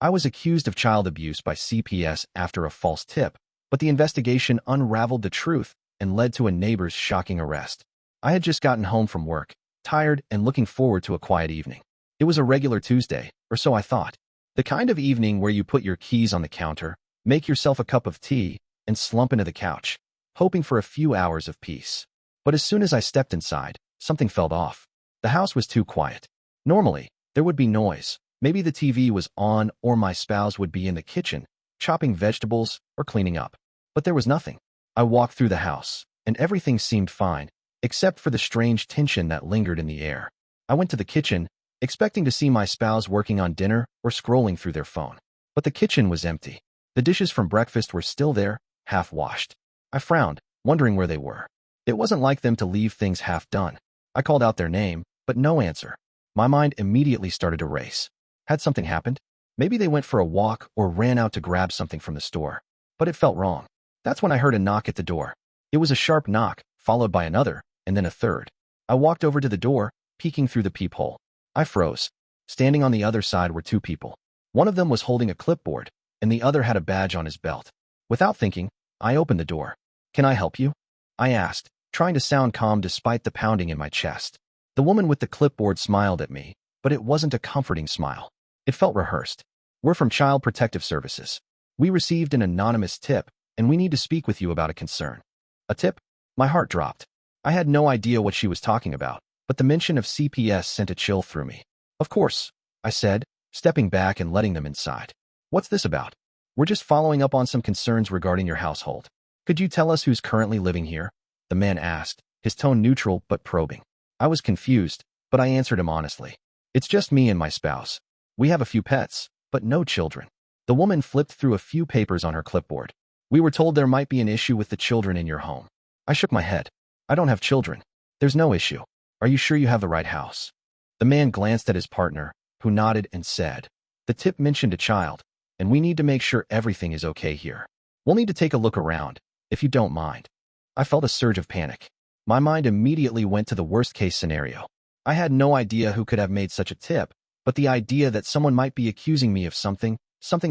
I was accused of child abuse by CPS after a false tip, but the investigation unraveled the truth and led to a neighbor's shocking arrest. I had just gotten home from work, tired and looking forward to a quiet evening. It was a regular Tuesday, or so I thought. The kind of evening where you put your keys on the counter, make yourself a cup of tea, and slump into the couch, hoping for a few hours of peace. But as soon as I stepped inside, something felt off. The house was too quiet. Normally, there would be noise. Maybe the TV was on or my spouse would be in the kitchen, chopping vegetables or cleaning up. But there was nothing. I walked through the house, and everything seemed fine, except for the strange tension that lingered in the air. I went to the kitchen, expecting to see my spouse working on dinner or scrolling through their phone. But the kitchen was empty. The dishes from breakfast were still there, half washed. I frowned, wondering where they were. It wasn't like them to leave things half done. I called out their name, but no answer. My mind immediately started to race. Had something happened? Maybe they went for a walk or ran out to grab something from the store. But it felt wrong. That's when I heard a knock at the door. It was a sharp knock, followed by another, and then a third. I walked over to the door, peeking through the peephole. I froze. Standing on the other side were two people. One of them was holding a clipboard, and the other had a badge on his belt. Without thinking, I opened the door. "Can I help you?" I asked, trying to sound calm despite the pounding in my chest. The woman with the clipboard smiled at me, but it wasn't a comforting smile. It felt rehearsed. "We're from Child Protective Services. We received an anonymous tip, and we need to speak with you about a concern." A tip? My heart dropped. I had no idea what she was talking about, but the mention of CPS sent a chill through me. "Of course," I said, stepping back and letting them inside. "What's this about?" "We're just following up on some concerns regarding your household. Could you tell us who's currently living here?" the man asked, his tone neutral but probing. I was confused, but I answered him honestly. "It's just me and my spouse. We have a few pets, but no children." The woman flipped through a few papers on her clipboard. "We were told there might be an issue with the children in your home." I shook my head. "I don't have children. There's no issue. Are you sure you have the right house?" The man glanced at his partner, who nodded and said, "The tip mentioned a child, and we need to make sure everything is okay here. We'll need to take a look around, if you don't mind." I felt a surge of panic. My mind immediately went to the worst-case scenario. I had no idea who could have made such a tip, but the idea that someone might be accusing me of something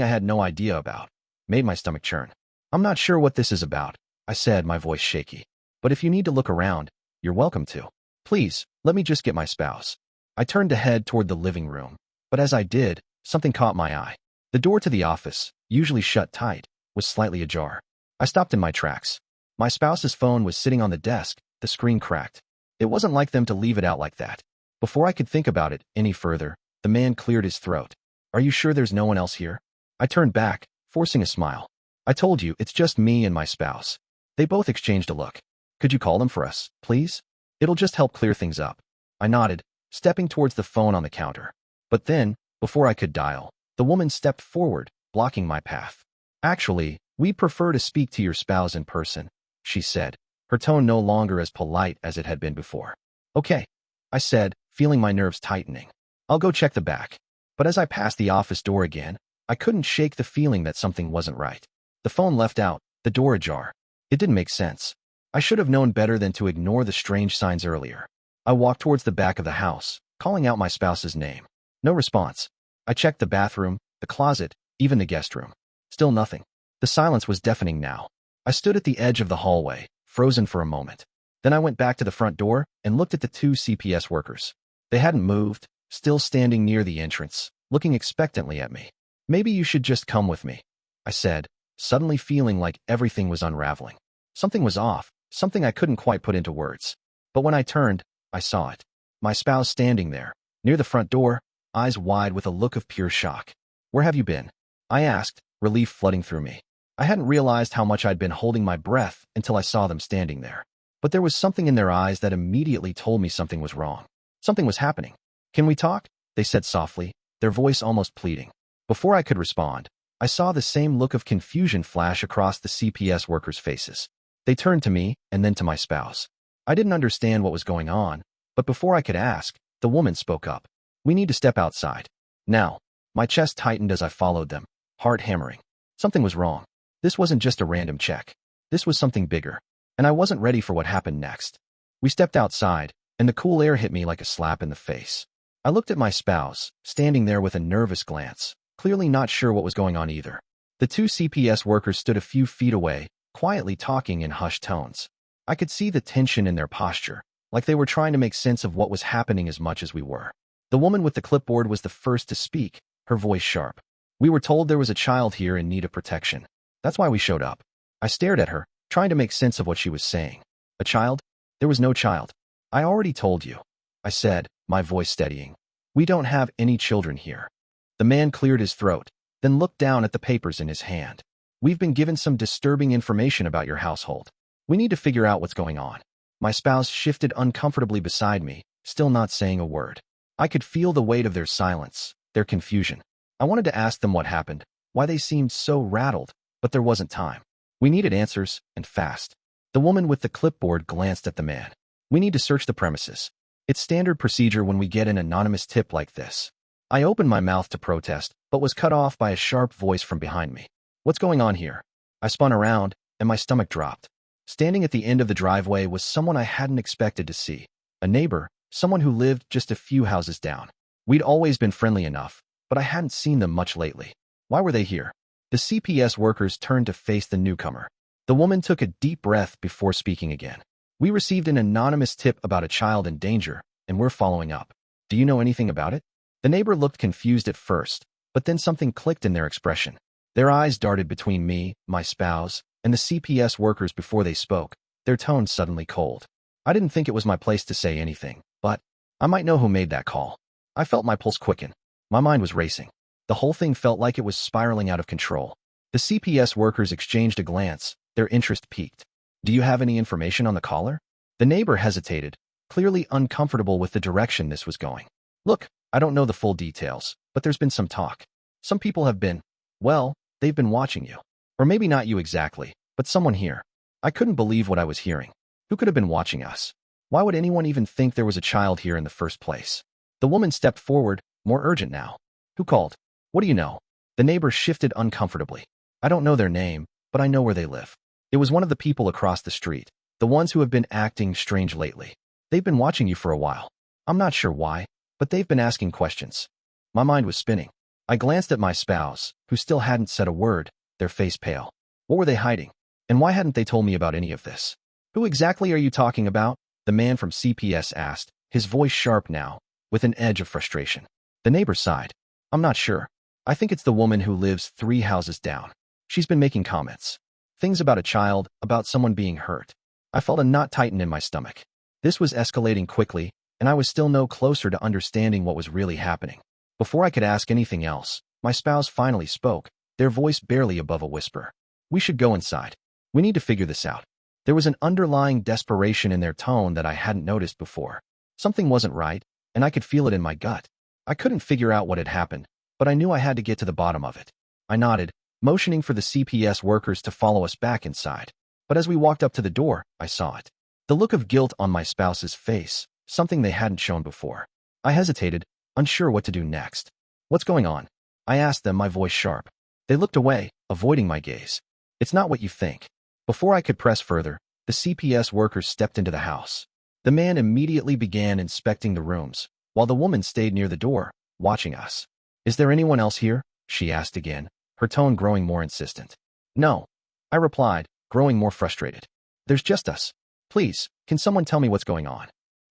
I had no idea about, made my stomach churn. "I'm not sure what this is about," I said, my voice shaky. "But if you need to look around, you're welcome to. Please, let me just get my spouse." I turned to head toward the living room, but as I did, something caught my eye. The door to the office, usually shut tight, was slightly ajar. I stopped in my tracks. My spouse's phone was sitting on the desk, the screen cracked. It wasn't like them to leave it out like that. Before I could think about it any further, the man cleared his throat. "Are you sure there's no one else here?" I turned back, forcing a smile. "I told you, it's just me and my spouse." They both exchanged a look. "Could you call them for us, please? It'll just help clear things up." I nodded, stepping towards the phone on the counter. But then, before I could dial, the woman stepped forward, blocking my path. "Actually, we'd prefer to speak to your spouse in person," she said, her tone no longer as polite as it had been before. "Okay," I said, feeling my nerves tightening. "I'll go check the back." But as I passed the office door again, I couldn't shake the feeling that something wasn't right. The phone left out, the door ajar. It didn't make sense. I should have known better than to ignore the strange signs earlier. I walked towards the back of the house, calling out my spouse's name. No response. I checked the bathroom, the closet, even the guest room. Still nothing. The silence was deafening now. I stood at the edge of the hallway, frozen for a moment. Then I went back to the front door and looked at the two CPS workers. They hadn't moved, still standing near the entrance, looking expectantly at me. "Maybe you should just come with me," I said, suddenly feeling like everything was unraveling. Something was off, something I couldn't quite put into words. But when I turned, I saw it. My spouse standing there, near the front door, eyes wide with a look of pure shock. "Where have you been?" I asked, relief flooding through me. I hadn't realized how much I'd been holding my breath until I saw them standing there. But there was something in their eyes that immediately told me something was wrong. Something was happening. "Can we talk?" they said softly, their voice almost pleading. Before I could respond, I saw the same look of confusion flash across the CPS workers' faces. They turned to me and then to my spouse. I didn't understand what was going on, but before I could ask, the woman spoke up. "We need to step outside. Now." My chest tightened as I followed them, heart hammering. Something was wrong. This wasn't just a random check. This was something bigger, and I wasn't ready for what happened next. We stepped outside, and the cool air hit me like a slap in the face. I looked at my spouse, standing there with a nervous glance. clearly not sure what was going on either. The two CPS workers stood a few feet away, quietly talking in hushed tones. I could see the tension in their posture, like they were trying to make sense of what was happening as much as we were. The woman with the clipboard was the first to speak, her voice sharp. "We were told there was a child here in need of protection. That's why we showed up." I stared at her, trying to make sense of what she was saying. "A child? There was no child." "I already told you," I said, my voice steadying. "We don't have any children here." The man cleared his throat, then looked down at the papers in his hand. "We've been given some disturbing information about your household. We need to figure out what's going on." My spouse shifted uncomfortably beside me, still not saying a word. I could feel the weight of their silence, their confusion. I wanted to ask them what happened, why they seemed so rattled, but there wasn't time. We needed answers, and fast. The woman with the clipboard glanced at the man. "We need to search the premises. It's standard procedure when we get an anonymous tip like this." I opened my mouth to protest, but was cut off by a sharp voice from behind me. "What's going on here?" I spun around, and my stomach dropped. Standing at the end of the driveway was someone I hadn't expected to see. A neighbor, someone who lived just a few houses down. We'd always been friendly enough, but I hadn't seen them much lately. Why were they here? The CPS workers turned to face the newcomer. The woman took a deep breath before speaking again. "We received an anonymous tip about a child in danger, and we're following up. Do you know anything about it?" The neighbor looked confused at first, but then something clicked in their expression. Their eyes darted between me, my spouse, and the CPS workers before they spoke, their tone suddenly cold. I didn't think it was my place to say anything, but I might know who made that call. I felt my pulse quicken. My mind was racing. The whole thing felt like it was spiraling out of control. The CPS workers exchanged a glance, their interest piqued. "Do you have any information on the caller?" The neighbor hesitated, clearly uncomfortable with the direction this was going. "Look, I don't know the full details, but there's been some talk. Some people have been, well, they've been watching you. Or maybe not you exactly, but someone here." I couldn't believe what I was hearing. Who could have been watching us? Why would anyone even think there was a child here in the first place? The woman stepped forward, more urgent now. "Who called? What do you know?" The neighbor shifted uncomfortably. "I don't know their name, but I know where they live. It was one of the people across the street, the ones who have been acting strange lately. They've been watching you for a while. I'm not sure why, but they've been asking questions." My mind was spinning. I glanced at my spouse, who still hadn't said a word, their face pale. What were they hiding? And why hadn't they told me about any of this? "Who exactly are you talking about?" the man from CPS asked, his voice sharp now, with an edge of frustration. The neighbor sighed. "I'm not sure. I think it's the woman who lives 3 houses down. She's been making comments. Things about a child, about someone being hurt." I felt a knot tighten in my stomach. This was escalating quickly, and I was still no closer to understanding what was really happening. Before I could ask anything else, my spouse finally spoke, their voice barely above a whisper. "We should go inside. We need to figure this out." There was an underlying desperation in their tone that I hadn't noticed before. Something wasn't right, and I could feel it in my gut. I couldn't figure out what had happened, but I knew I had to get to the bottom of it. I nodded, motioning for the CPS workers to follow us back inside. But as we walked up to the door, I saw it. The look of guilt on my spouse's face, something they hadn't shown before. I hesitated, unsure what to do next. "What's going on?" I asked them, my voice sharp. They looked away, avoiding my gaze. "It's not what you think." Before I could press further, the CPS workers stepped into the house. The man immediately began inspecting the rooms, while the woman stayed near the door, watching us. "Is there anyone else here?" she asked again, her tone growing more insistent. "No," I replied, growing more frustrated. "There's just us. Please, can someone tell me what's going on?"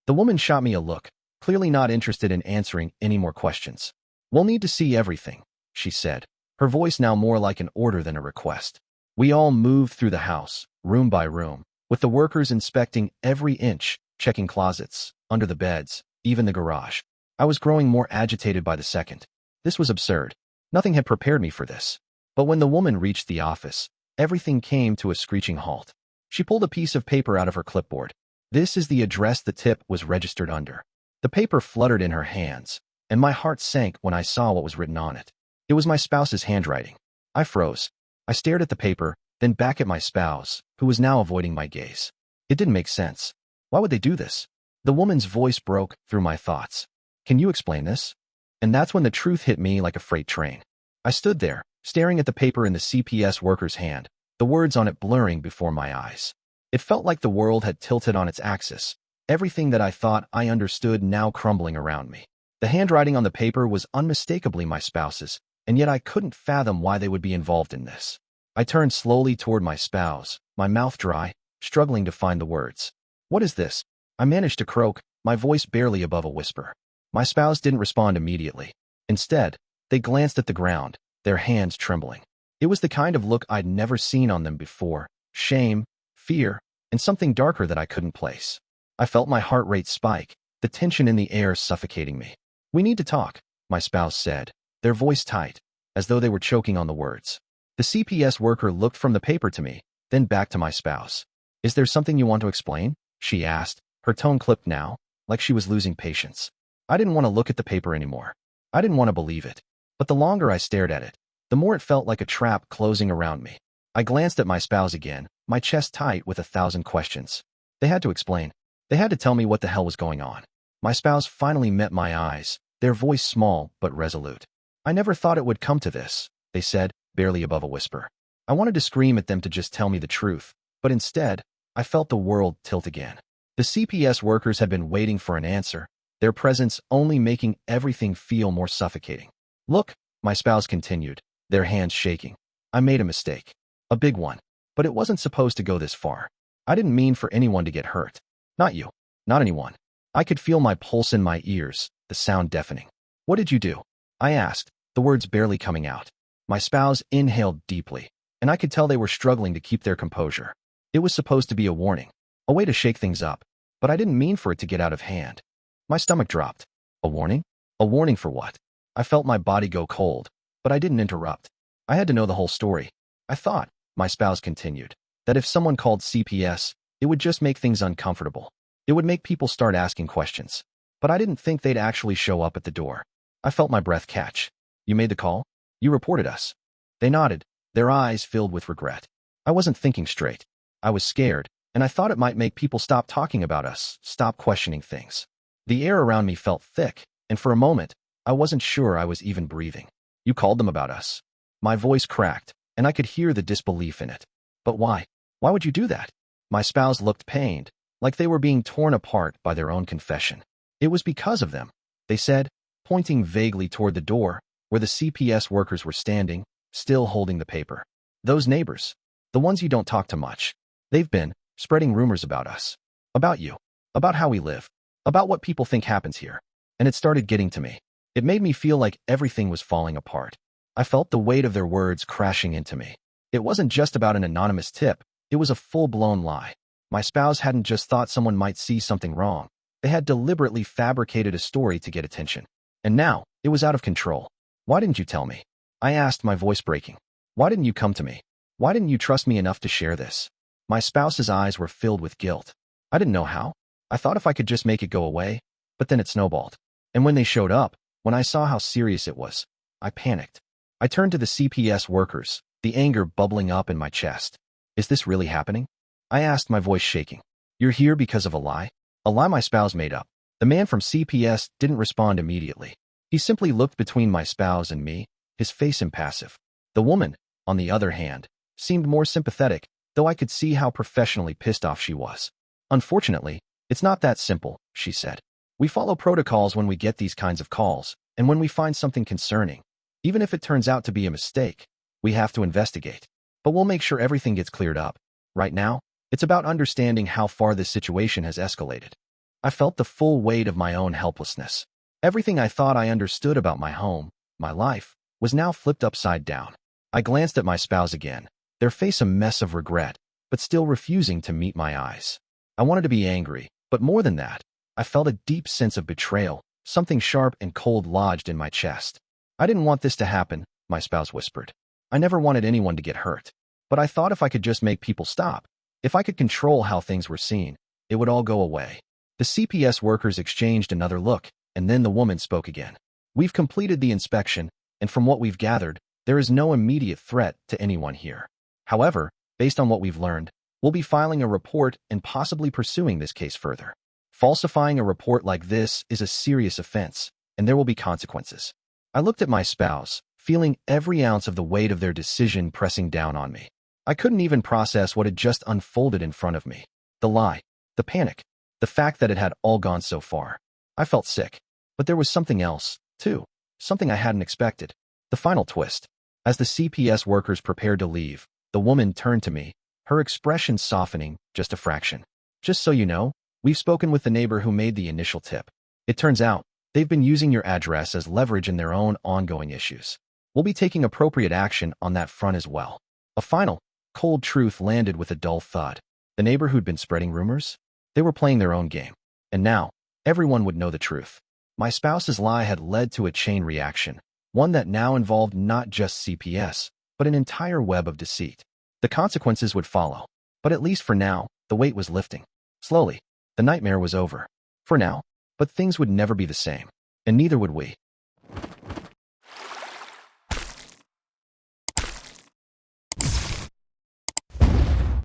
The woman shot me a look, clearly not interested in answering any more questions. "We'll need to see everything," she said, her voice now more like an order than a request. We all moved through the house, room by room, with the workers inspecting every inch, checking closets, under the beds, even the garage. I was growing more agitated by the second. This was absurd. Nothing had prepared me for this. But when the woman reached the office, everything came to a screeching halt. She pulled a piece of paper out of her clipboard. "This is the address the tip was registered under." The paper fluttered in her hands, and my heart sank when I saw what was written on it. It was my spouse's handwriting. I froze. I stared at the paper, then back at my spouse, who was now avoiding my gaze. It didn't make sense. Why would they do this? The woman's voice broke through my thoughts. "Can you explain this?" And that's when the truth hit me like a freight train. I stood there, staring at the paper in the CPS worker's hand, the words on it blurring before my eyes. It felt like the world had tilted on its axis, everything that I thought I understood now crumbling around me. The handwriting on the paper was unmistakably my spouse's, and yet I couldn't fathom why they would be involved in this. I turned slowly toward my spouse, my mouth dry, struggling to find the words. "What is this?" I managed to croak, my voice barely above a whisper. My spouse didn't respond immediately. Instead, they glanced at the ground, their hands trembling. It was the kind of look I'd never seen on them before: shame, fear, and something darker that I couldn't place. I felt my heart rate spike, the tension in the air suffocating me. "We need to talk," my spouse said, their voice tight, as though they were choking on the words. The CPS worker looked from the paper to me, then back to my spouse. "Is there something you want to explain?" she asked, her tone clipped now, like she was losing patience. I didn't want to look at the paper anymore. I didn't want to believe it. But the longer I stared at it, the more it felt like a trap closing around me. I glanced at my spouse again, my chest tight with 1,000 questions. They had to explain. They had to tell me what the hell was going on. My spouse finally met my eyes, their voice small but resolute. "I never thought it would come to this," they said, barely above a whisper. I wanted to scream at them to just tell me the truth, but instead, I felt the world tilt again. The CPS workers had been waiting for an answer, their presence only making everything feel more suffocating. "Look," my spouse continued, their hands shaking. "I made a mistake. A big one. But it wasn't supposed to go this far. I didn't mean for anyone to get hurt. Not you. Not anyone." I could feel my pulse in my ears, the sound deafening. "What did you do?" I asked, the words barely coming out. My spouse inhaled deeply, and I could tell they were struggling to keep their composure. It was supposed to be a warning, a way to shake things up, but I didn't mean for it to get out of hand. My stomach dropped. A warning? A warning for what? I felt my body go cold, but I didn't interrupt. I had to know the whole story. "I thought," my spouse continued, "that if someone called CPS, it would just make things uncomfortable. It would make people start asking questions. But I didn't think they'd actually show up at the door." I felt my breath catch. "You made the call? You reported us?" They nodded, their eyes filled with regret. I wasn't thinking straight. I was scared, and I thought it might make people stop talking about us, stop questioning things. The air around me felt thick, and for a moment, I wasn't sure I was even breathing. "You called them about us?" My voice cracked, and I could hear the disbelief in it. "But why? Why would you do that?" My spouse looked pained, like they were being torn apart by their own confession. "It was because of them," they said, pointing vaguely toward the door, where the CPS workers were standing, still holding the paper. "Those neighbors. The ones you don't talk to much. They've been spreading rumors about us. About you. About how we live. About what people think happens here." And it started getting to me. It made me feel like everything was falling apart. I felt the weight of their words crashing into me. It wasn't just about an anonymous tip. It was a full-blown lie. My spouse hadn't just thought someone might see something wrong. They had deliberately fabricated a story to get attention. And now, it was out of control. "Why didn't you tell me?" I asked, my voice breaking. "Why didn't you come to me? Why didn't you trust me enough to share this?" My spouse's eyes were filled with guilt. I didn't know how. I thought if I could just make it go away, but then it snowballed. And when they showed up, when I saw how serious it was, I panicked. I turned to the CPS workers, the anger bubbling up in my chest. "Is this really happening?" I asked, my voice shaking. "You're here because of a lie?" A lie my spouse made up. The man from CPS didn't respond immediately. He simply looked between my spouse and me, his face impassive. The woman, on the other hand, seemed more sympathetic, though I could see how professionally pissed off she was. "Unfortunately, it's not that simple," she said. "We follow protocols when we get these kinds of calls, and when we find something concerning, even if it turns out to be a mistake, we have to investigate. But we'll make sure everything gets cleared up. Right now, it's about understanding how far this situation has escalated." I felt the full weight of my own helplessness. Everything I thought I understood about my home, my life, was now flipped upside down. I glanced at my spouse again, their face a mess of regret, but still refusing to meet my eyes. I wanted to be angry, but more than that, I felt a deep sense of betrayal, something sharp and cold lodged in my chest. "I didn't want this to happen," my spouse whispered. "I never wanted anyone to get hurt. But I thought if I could just make people stop, if I could control how things were seen, it would all go away." The CPS workers exchanged another look, and then the woman spoke again. "We've completed the inspection, and from what we've gathered, there is no immediate threat to anyone here. However, based on what we've learned, we'll be filing a report and possibly pursuing this case further. Falsifying a report like this is a serious offense, and there will be consequences." I looked at my spouse, feeling every ounce of the weight of their decision pressing down on me. I couldn't even process what had just unfolded in front of me. The lie, the panic, the fact that it had all gone so far. I felt sick. But there was something else, too. Something I hadn't expected. The final twist. As the CPS workers prepared to leave, the woman turned to me, her expression softening just a fraction. "Just so you know, we've spoken with the neighbor who made the initial tip. It turns out, they've been using your address as leverage in their own ongoing issues. We'll be taking appropriate action on that front as well." A final, cold truth landed with a dull thud. The neighbor who'd been spreading rumors? They were playing their own game. And now, everyone would know the truth. My spouse's lie had led to a chain reaction, one that now involved not just CPS, but an entire web of deceit. The consequences would follow. But at least for now, the weight was lifting. Slowly, the nightmare was over. For now. But things would never be the same. And neither would we.